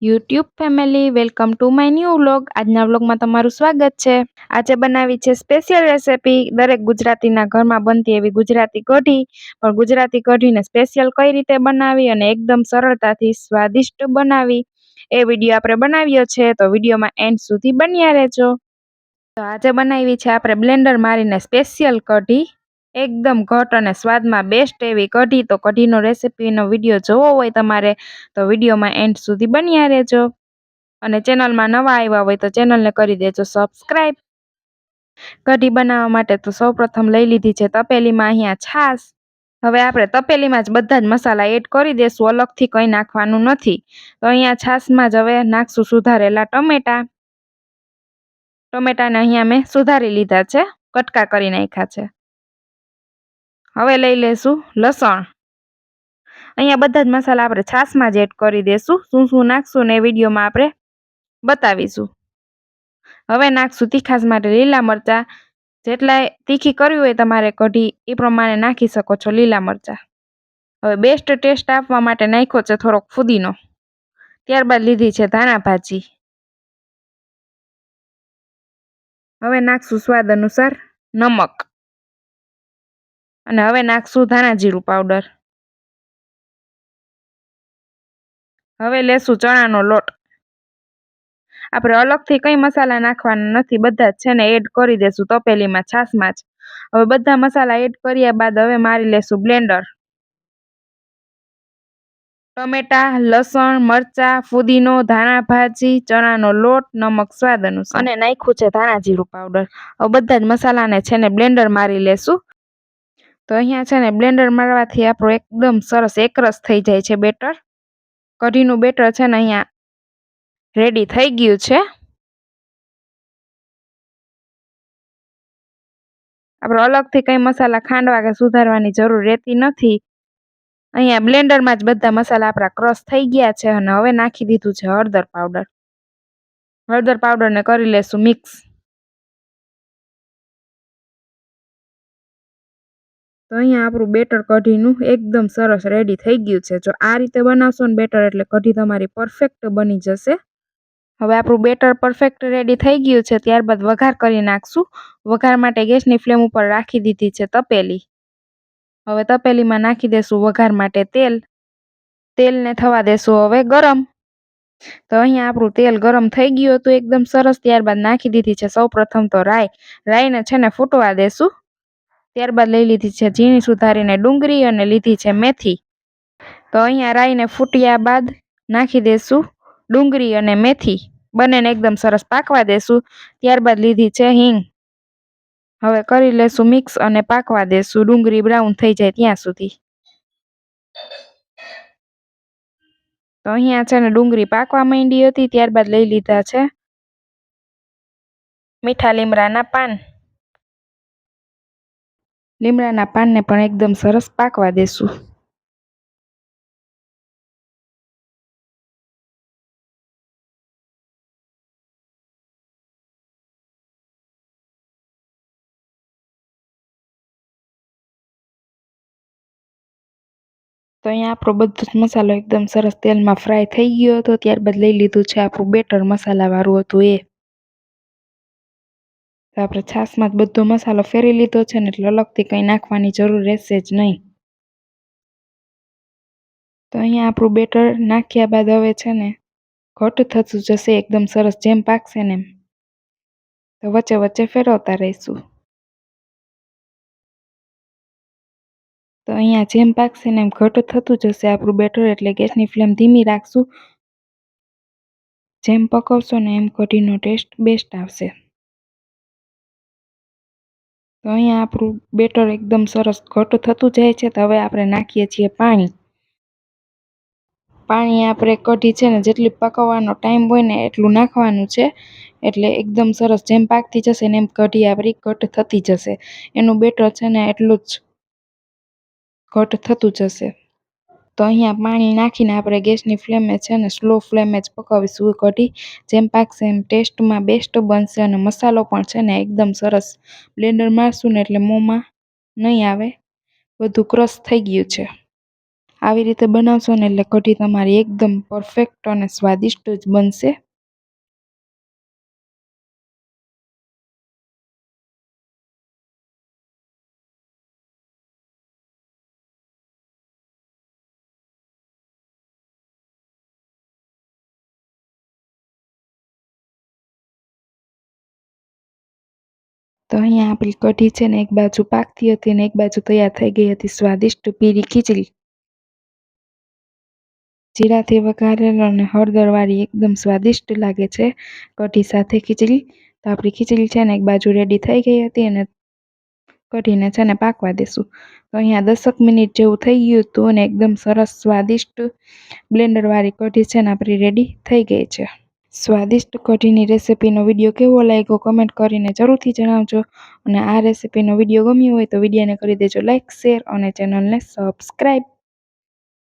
YouTube family welcome to my new vlog. આજના વ્લોગમાં તમારું સ્વાગત છે. આજે બનાવી છે સ્પેશિયલ રેસિપી, દરેક ગુજરાતીના ઘરમાં બનતી એવી ગુજરાતી કઢી. પણ ગુજરાતી કઢીને સ્પેશિયલ કઈ રીતે બનાવી અને એકદમ સરળતાથી સ્વાદિષ્ટ બનાવી એ વિડીયો આપણે બનાવ્યો છે, તો વિડીયોમાં એન્ડ સુધી બન્યા રહેજો. તો આજે બનાવી છે આપણે બ્લેન્ડર મારીને સ્પેશિયલ કઢી, એકદમ ઘટ અને સ્વાદમાં બેસ્ટ એવી કઢી. તો કઢીનો રેસિપીનો વિડીયો જોવો હોય તમારે તો વિડીયોમાં એન્ડ સુધી બન્યા રહેજો. અને ચેનલમાં નવા આવ્યા હોય તો ચેનલને કરી દેજો સબસ્ક્રાઈબ. કઢી બનાવવા માટે તો સૌપ્રથમ લઈ લીધી છે તપેલીમાં અહીંયા છાશ. હવે આપણે તપેલીમાં જ બધા જ મસાલા એડ કરી દેશું, અલગથી કંઈ નાખવાનું નથી. તો અહીંયા છાશમાં જ હવે નાખશું સુધારેલા ટમેટા. ટમેટાને અહીંયા મેં સુધારી લીધા છે, કટકા કરી નાખ્યા છે. હવે લઈ લેશું લસણ. અહીંયા બધા જ મસાલા આપણે છાશમાં જ એડ કરી દેશું. શું શું નાખશું ને એ વિડીયોમાં આપણે બતાવીશું. હવે નાખશું તીખાસ માટે લીલા મરચાં. જેટલા તીખી કરવી હોય તમારે કઢી એ પ્રમાણે નાખી શકો છો લીલા મરચાં. હવે બેસ્ટ ટેસ્ટ આપવા માટે નાખ્યો છે થોડોક ફુદીનો. ત્યારબાદ લીધી છે ધાણા ભાજી. હવે નાખશું સ્વાદ અનુસાર નમક. અને હવે નાખશું ધાણા જીરું પાવડર. હવે લેશું ચણાનો લોટ. આપણે અલગથી કઈ મસાલા નાખવાના નથી, બધા જ છે ને એડ કરી દેશું તપેલીમાં છાશમાં જ. હવે બધા મસાલા એડ કર્યા બાદ હવે મારી લેશું બ્લેન્ડર. ટમેટા, લસણ, મરચા, ફુદીનો, ધાણા ભાજી, ચણાનો લોટ, નમક સ્વાદ અનુસાર અને નાખ્યું છે ધાણા જીરું પાવડર. હવે બધા જ મસાલાને છે ને બ્લેન્ડર મારી લેશું. તો અહીંયા છે ને બ્લેન્ડર મારવાથી આપણું એકદમ સરસ એકરસ થઈ જાય છે બેટર. કઢીનું બેટર છે ને અહીંયા રેડી થઈ ગયું છે. આપણે અલગથી કઈ મસાલા ખાંડવા કે સુધારવાની જરૂર રહેતી નથી. અહીંયા બ્લેન્ડરમાં જ બધા મસાલા આપણા ક્રશ થઈ ગયા છે. અને હવે નાખી દીધું છે હળદર પાવડર. હળદર પાવડરને કરી લેશું મિક્સ. તો અહીંયા આપણું બેટર કઢીનું એકદમ સરસ રેડી થઈ ગયું છે. જો આ રીતે બનાવશો ને બેટર એટલે કઢી તમારી પરફેક્ટ બની જશે. હવે આપણું બેટર પરફેક્ટ રેડી થઈ ગયું છે. ત્યારબાદ વઘાર કરી નાખશું. વઘાર માટે ગેસની ફ્લેમ ઉપર રાખી દીધી છે તપેલી. હવે તપેલીમાં નાખી દેશું વઘાર માટે તેલ. તેલને થવા દેશું હવે ગરમ. તો અહીંયા આપણું તેલ ગરમ થઈ ગયું હતું એકદમ સરસ. ત્યારબાદ નાખી દીધી છે સૌપ્રથમ તો રાઈ. રાઈને છે ને ફૂટવા દેશું. ત્યારબાદ લઈ લીધી છે ઝીણી સુધારીને ડુંગળી અને લીધી છે મેથી. તો અહીંયા રાઈને ફૂટ્યા બાદ નાખી દેશું ડુંગળી અને મેથી. બંનેને એકદમ સરસ પાકવા દેશું. ત્યારબાદ લીધી છે હિંગ. હવે કરી લેશું મિક્સ અને પાકવા દેશું ડુંગળી બ્રાઉન થઈ જાય ત્યાં સુધી. તો અહીંયા છે ને ડુંગળી પાકવા માંડી હતી. ત્યારબાદ લઈ લીધા છે મીઠા લીમડાના પાન. લીમડાના પાનને પણ એકદમ સરસ પાકવા દેશું. તો અહીંયા આપણો બધો જ મસાલો એકદમ સરસ તેલમાં ફ્રાય થઈ ગયો હતો. ત્યારબાદ લઈ લીધું છે આપણું બેટર મસાલાવાળું હતું એ. તો આપણે છાશમાં જ બધો મસાલો ફેરવી લીધો છે ને એટલે અલગથી કંઈ નાખવાની જરૂર રહેશે જ નહીં. તો અહીંયા આપણું બેટર નાખ્યા બાદ હવે છે ને ઘટ થતું જશે એકદમ સરસ. જેમ પાકશે ને એમ તો વચ્ચે વચ્ચે ફેરવતા રહીશું. તો અહીંયા જેમ પાકશે ને એમ ઘટ થતું જશે આપણું બેટર, એટલે ગેસની ફ્લેમ ધીમી રાખશું. જેમ પકવશો ને એમ કઢીનો ટેસ્ટ બેસ્ટ આવશે. તો અહીંયા આપણું બેટર એકદમ સરસ ઘટ થતું જાય છે. તો હવે આપણે નાખીએ છીએ પાણી. પાણી આપણે કઢી છે ને જેટલી પકવવાનો ટાઈમ હોય ને એટલું નાખવાનું છે. એટલે એકદમ સરસ જેમ પાકતી જશે ને એમ કઢી આપણી ઘટ થતી જશે. એનું બેટર છે ને એટલું જ ઘટ થતું જશે. તો અહીંયા પાણી નાખીને આપણે ગેસની ફ્લેમે છે ને સ્લો ફ્લેમે જ પકાવીશું કઢી. જેમ પાકશે એમ ટેસ્ટમાં બેસ્ટ બનશે. અને મસાલો પણ છે ને એકદમ સરસ બ્લેન્ડર મારશું ને એટલે મોંમાં નહીં આવે, બધું ક્રશ થઈ ગયું છે. આવી રીતે બનાવશો ને એટલે કઢી તમારી એકદમ પરફેક્ટ અને સ્વાદિષ્ટ જ બનશે. તો અહીંયા આપણી કઢી છે ને એક બાજુ પાકતી હતી ને એક બાજુ તૈયાર થઈ ગઈ હતી સ્વાદિષ્ટ પીળી ખીચડી. જીરાથી વઘારેલ અને હળદરવાળી એકદમ સ્વાદિષ્ટ લાગે છે કઢી સાથે ખીચડી. તો આપણી ખીચડી છે ને એક બાજુ રેડી થઈ ગઈ હતી અને કઢીને છે ને પાકવા દેશું. તો અહીંયા 10 મિનિટ જેવું થઈ ગયું હતું અને એકદમ સરસ સ્વાદિષ્ટ બ્લેન્ડરવાળી કઢી છે ને આપણી રેડી થઈ ગઈ છે. સ્વાદિષ્ટ કઢીની રેસિપીનો વિડીયો કેવો લાગ્યો કમેન્ટ કરીને જરૂરથી જણાવજો. અને આ રેસિપીનો વિડીયો ગમ્યો હોય તો વિડીયોને કરી દેજો લાઇક, શેર અને ચેનલને સબસ્ક્રાઈબ.